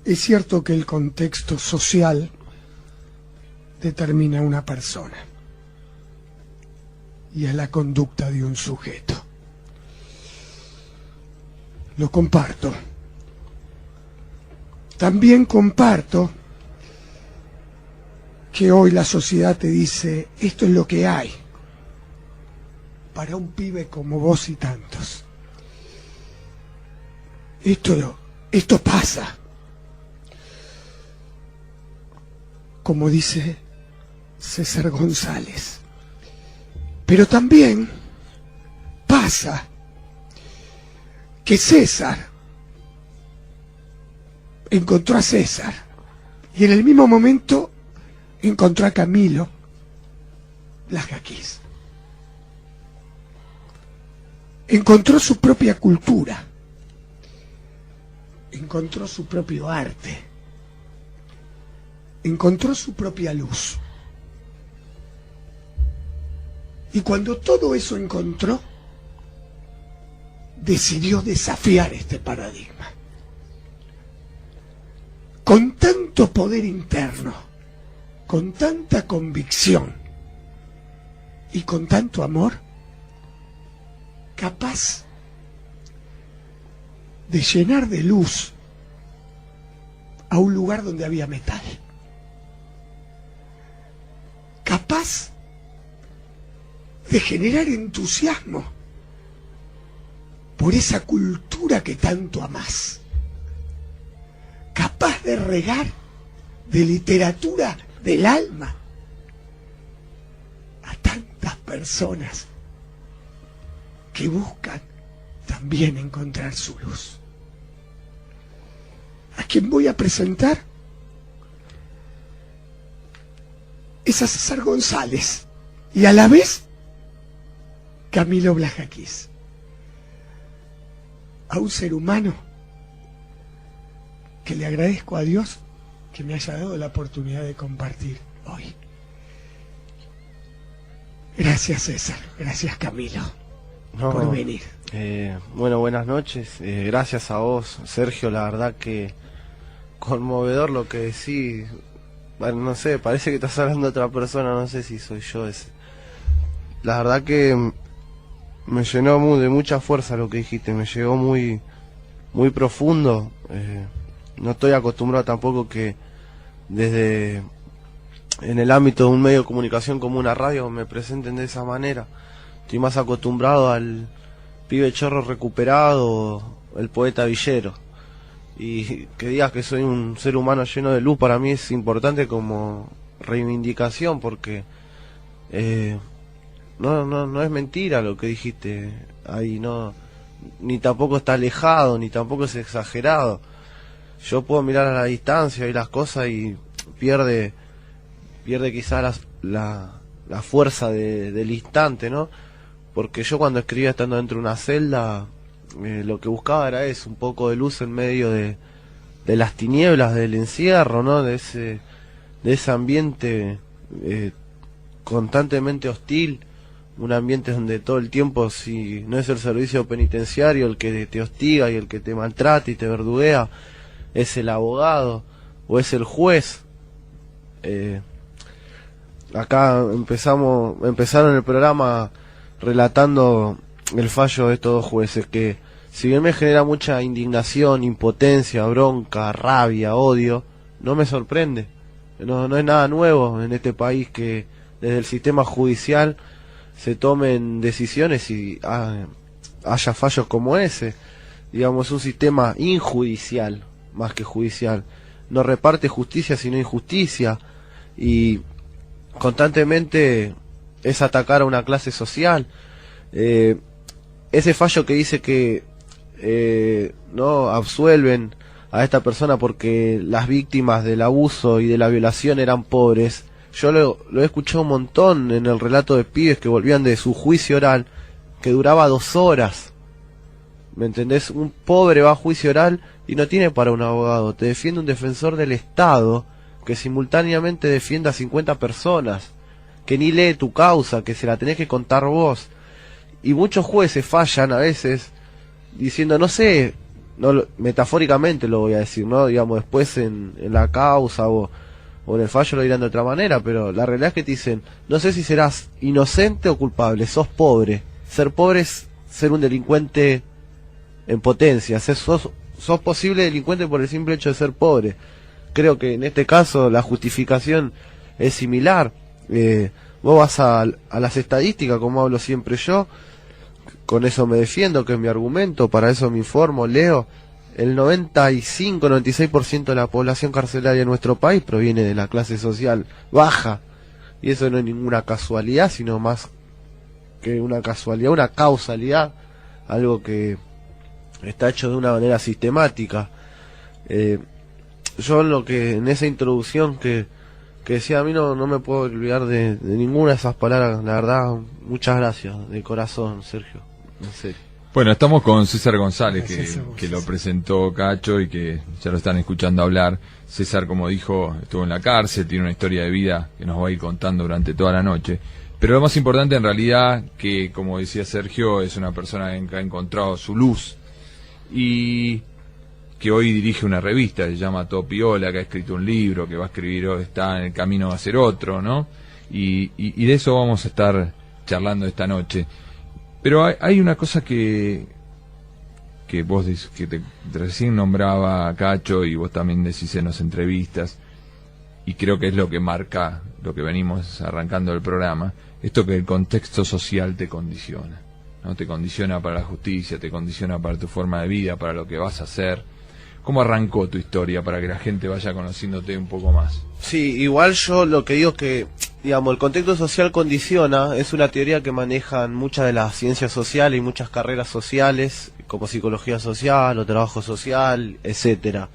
Es cierto que el contexto social determina a una persona y a la conducta de un sujeto. Lo comparto. También comparto que hoy la sociedad te dice, esto es lo que hay para un pibe como vos y tantos. Esto pasa. Como dice César González. Pero también pasa que César encontró a César y en el mismo momento encontró a Camilo Blajakis. Encontró su propia cultura, encontró su propio arte, encontró su propia luz. Y cuando todo eso encontró, decidió desafiar este paradigma. Con tanto poder interno, con tanta convicción y con tanto amor, capaz de llenar de luz a un lugar donde había metal. Capaz de generar entusiasmo por esa cultura que tanto amás. Capaz de regar de literatura del alma a tantas personas que buscan también encontrar su luz. A quien voy a presentar es a César González y a la vez Camilo Blajakis, a un ser humano que le agradezco a Dios que me haya dado la oportunidad de compartir hoy. Gracias César, gracias Camilo por venir. Bueno, buenas noches, gracias a vos Sergio, la verdad que conmovedor lo que decís. Bueno, no sé, parece que estás hablando de otra persona, no sé si soy yo ese. La verdad que me llenó de mucha fuerza lo que dijiste, me llegó muy profundo. No estoy acostumbrado tampoco que desde en el ámbito de un medio de comunicación como una radio me presenten de esa manera. Estoy más acostumbrado al pibe chorro recuperado, el poeta villero. Y que digas que soy un ser humano lleno de luz para mí es importante como reivindicación, porque no es mentira lo que dijiste ahí, no, ni tampoco está alejado, ni tampoco es exagerado. Yo puedo mirar a la distancia y las cosas y pierde quizás la fuerza del instante, ¿no? Porque yo cuando escribía estando dentro de una celda, lo que buscaba era eso, un poco de luz en medio de las tinieblas del encierro, ¿no? De ese ambiente constantemente hostil, un ambiente donde todo el tiempo, si no es el servicio penitenciario el que te hostiga y el que te maltrata y te verduguea, es el abogado o es el juez. Acá empezaron el programa relatando el fallo de estos dos jueces, que si bien me genera mucha indignación, impotencia, bronca, rabia, odio, no me sorprende. No es nada nuevo en este país que desde el sistema judicial se tomen decisiones y haya fallos como ese. Digamos, un sistema injudicial más que judicial. No reparte justicia sino injusticia, y constantemente es atacar a una clase social. Ese fallo que dice que no absuelven a esta persona porque las víctimas del abuso y de la violación eran pobres, yo lo he escuchado un montón en el relato de pibes que volvían de su juicio oral, que duraba 2 horas. ¿Me entendés? Un pobre va a juicio oral y no tiene para un abogado, te defiende un defensor del Estado que simultáneamente defiende a 50 personas, que ni lee tu causa, que se la tenés que contar vos. Y muchos jueces fallan a veces diciendo, no sé, metafóricamente lo voy a decir, ¿no? Digamos, después en la causa o en el fallo lo dirán de otra manera, pero la realidad es que te dicen, no sé si serás inocente o culpable, sos pobre. Ser pobre es ser un delincuente en potencia, sos posible delincuente por el simple hecho de ser pobre. Creo que en este caso la justificación es similar. Vos vas a las estadísticas, como hablo siempre yo, con eso me defiendo, que es mi argumento, para eso me informo, leo. El 95-96% de la población carcelaria en nuestro país proviene de la clase social baja, y eso no es ninguna casualidad, sino más que una casualidad, una causalidad, algo que está hecho de una manera sistemática. Yo en esa introducción que decía, a mí no me puedo olvidar de ninguna de esas palabras, la verdad, muchas gracias, de corazón, Sergio, en serio. Bueno, estamos con César González, Gracias que lo presentó Cacho y que ya lo están escuchando hablar. César, como dijo, estuvo en la cárcel, tiene una historia de vida que nos va a ir contando durante toda la noche. Pero lo más importante en realidad, que como decía Sergio, es una persona que ha encontrado su luz y que hoy dirige una revista, se llama Todo Piola, que ha escrito un libro, que va a escribir, está en el camino a hacer otro, ¿no? Y de eso vamos a estar charlando esta noche. Pero hay una cosa que vos que te recién nombraba Cacho y vos también decís en las entrevistas, y creo que es lo que marca lo que venimos arrancando del programa, esto que el contexto social te condiciona, ¿no? Te condiciona para la justicia, te condiciona para tu forma de vida, para lo que vas a hacer. ¿Cómo arrancó tu historia para que la gente vaya conociéndote un poco más? Sí, igual yo lo que digo que, digamos, el contexto social condiciona, es una teoría que manejan muchas de las ciencias sociales y muchas carreras sociales, como psicología social o trabajo social, etcétera.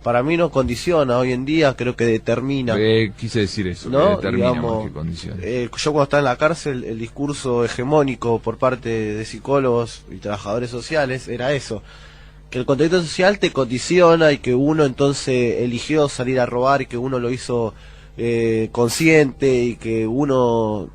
Para mí no condiciona, hoy en día creo que determina. Quise decir eso, ¿no? que determina, Digamos, más que condiciona. yo cuando estaba en la cárcel, el discurso hegemónico por parte de psicólogos y trabajadores sociales era eso, que el contexto social te condiciona y que uno entonces eligió salir a robar y que uno lo hizo consciente y que uno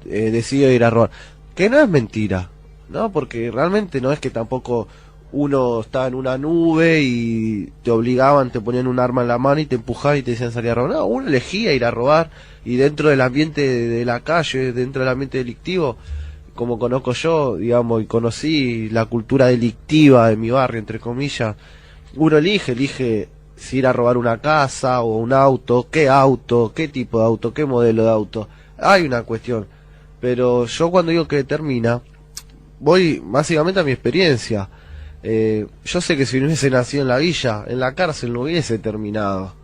decidió ir a robar. Que no es mentira, ¿no? Porque realmente no es que tampoco uno estaba en una nube y te obligaban, te ponían un arma en la mano y te empujaban y te decían salir a robar. No, uno elegía ir a robar, y dentro del ambiente de la calle, dentro del ambiente delictivo, como conozco yo, digamos, y conocí la cultura delictiva de mi barrio, entre comillas, uno elige si ir a robar una casa o un auto, qué tipo de auto, qué modelo de auto. Hay una cuestión, pero yo cuando digo que termina, voy básicamente a mi experiencia. Yo sé que si no hubiese nacido en la villa, en la cárcel no hubiese terminado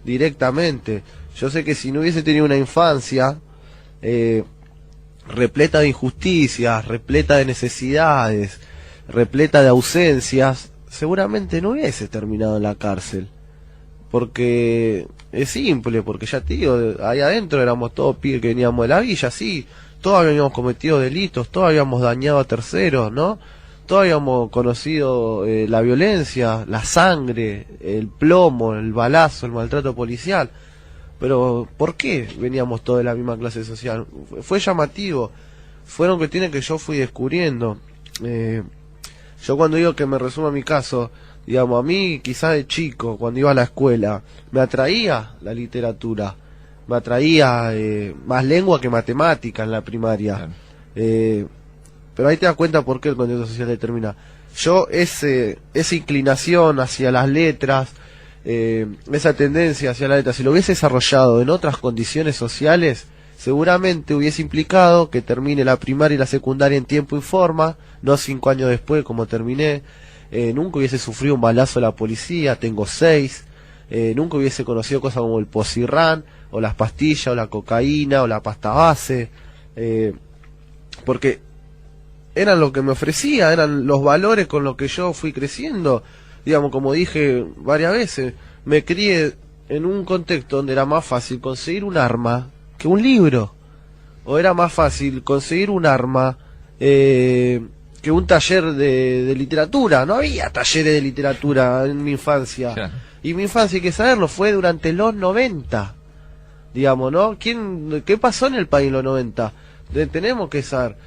directamente. Yo sé que si no hubiese tenido una infancia repleta de injusticias, repleta de necesidades, repleta de ausencias, seguramente no hubiese terminado en la cárcel. Porque es simple, porque ya te digo, ahí adentro éramos todos pibes que veníamos de la villa, sí, todos habíamos cometido delitos, todos habíamos dañado a terceros, ¿no? Todos habíamos conocido la violencia, la sangre, el plomo, el balazo, el maltrato policial. Pero, ¿por qué veníamos todos de la misma clase social? Fue llamativo, fueron cuestiones que yo fui descubriendo. Yo cuando digo que me resumo mi caso, digamos, a mí quizás de chico, cuando iba a la escuela, me atraía la literatura, me atraía más lengua que matemática en la primaria. Claro. Pero ahí te das cuenta por qué el contexto social determina. Yo esa inclinación hacia las letras, esa tendencia hacia las letras, si lo hubiese desarrollado en otras condiciones sociales, seguramente hubiese implicado que termine la primaria y la secundaria en tiempo y forma, no 5 años después como terminé. Nunca hubiese sufrido un balazo de la policía, tengo 6. Nunca hubiese conocido cosas como el Posirran, o las pastillas, o la cocaína, o la pasta base, porque eran lo que me ofrecía, eran los valores con los que yo fui creciendo. Digamos, como dije varias veces, me crié en un contexto donde era más fácil conseguir un arma que un libro, o era más fácil conseguir un arma que un taller de literatura. No había talleres de literatura en mi infancia. Claro. Y mi infancia, hay que saberlo, fue durante los 90. Digamos, ¿no? ¿Qué pasó en el país en los 90? Tenemos que saber.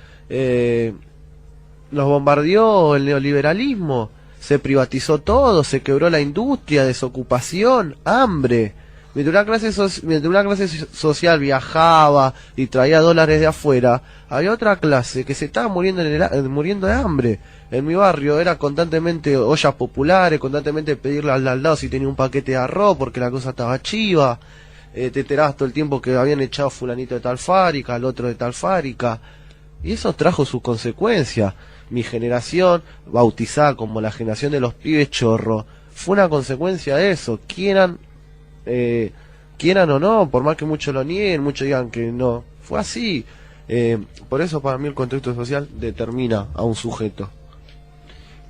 Nos bombardeó el neoliberalismo. se privatizó todo, se quebró la industria, desocupación, hambre. Mientras una clase social viajaba y traía dólares de afuera, había otra clase que se estaba muriendo de hambre. En mi barrio era constantemente ollas populares, constantemente pedirle al lado si tenía un paquete de arroz porque la cosa estaba chiva. Te enterabas todo el tiempo que habían echado fulanito de tal fábrica, al otro de tal fábrica. Y eso trajo sus consecuencias. Mi generación, bautizada como la generación de los pibes chorro, fue una consecuencia de eso. Quieran o no, por más que muchos lo nieguen, muchos digan que no, fue así. Por eso para mí el contexto social determina a un sujeto.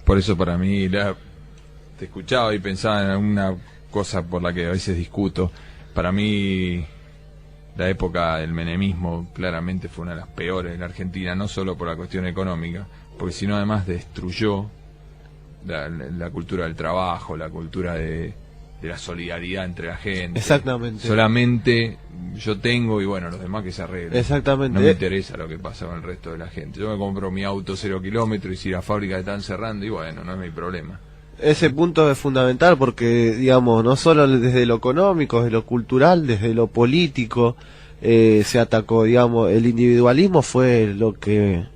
Por eso para mí, te escuchaba y pensaba en alguna cosa por la que a veces discuto. Para mí la época del menemismo claramente fue una de las peores en la Argentina, no solo por la cuestión económica, porque sino además destruyó la cultura del trabajo, la cultura de la solidaridad entre la gente. Exactamente. Solamente yo tengo y bueno, los demás que se arreglen. Exactamente. No me interesa lo que pasa con el resto de la gente. Yo me compro mi auto 0 kilómetros y si las fábricas están cerrando, y bueno, no es mi problema. Ese punto es fundamental porque, digamos, no solo desde lo económico, desde lo cultural, desde lo político, se atacó, digamos, el individualismo fue lo que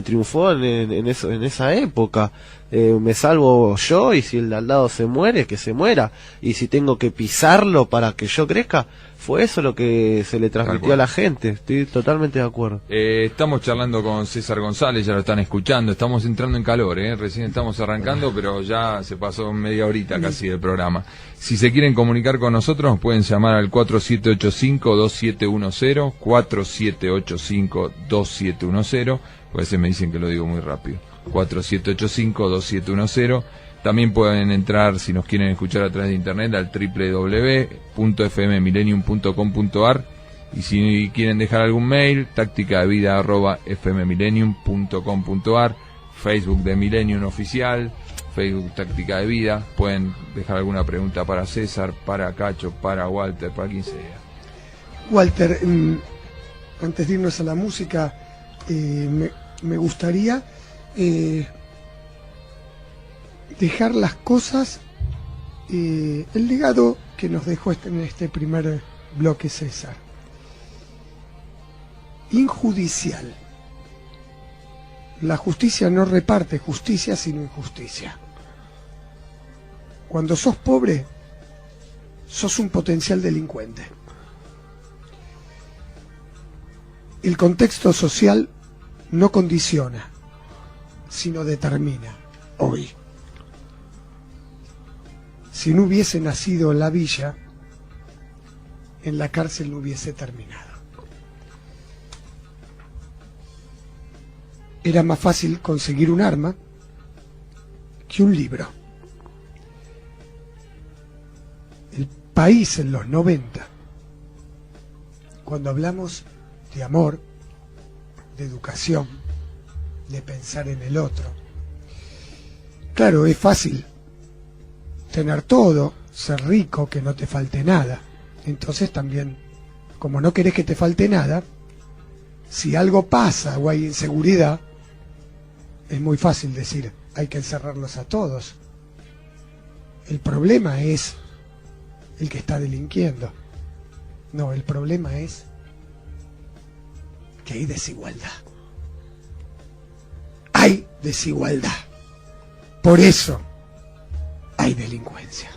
triunfó en esa época. Me salvo yo, y si el de al lado se muere, que se muera, y si tengo que pisarlo para que yo crezca, fue eso lo que se le transmitió a la gente. Estoy totalmente de acuerdo. Estamos charlando con César González, ya lo están escuchando, estamos entrando en calor, recién estamos arrancando, pero ya se pasó media horita casi del programa. Si se quieren comunicar con nosotros, nos pueden llamar al 4785-2710, 4785-2710, pues se me dicen que lo digo muy rápido. 4785-2710. También pueden entrar, si nos quieren escuchar a través de internet, al www.fmmillenium.com.ar, y si quieren dejar algún mail, tácticadevida@fmmillenium.com.ar, Facebook de Millennium Oficial, Facebook Táctica de Vida. Pueden dejar alguna pregunta para César, para Cacho, para Walter, para quien sea. Walter, antes de irnos a la música, me gustaría dejar las cosas, el legado que nos dejó en este primer bloque César. Injudicial. La justicia no reparte justicia sino injusticia. Cuando sos pobre, sos un potencial delincuente. El contexto social no condiciona, sino determina hoy. Si no hubiese nacido en la villa, en la cárcel no hubiese terminado. Era más fácil conseguir un arma que un libro. El país en los 90, cuando hablamos de amor, de educación, de pensar en el otro, claro, es fácil tener todo, ser rico, que no te falte nada. Entonces también, como no querés que te falte nada, si algo pasa o hay inseguridad, es muy fácil decir, hay que encerrarlos a todos. El problema es el que está delinquiendo. No, el problema es que hay desigualdad. Hay desigualdad. Por eso hay delincuencia.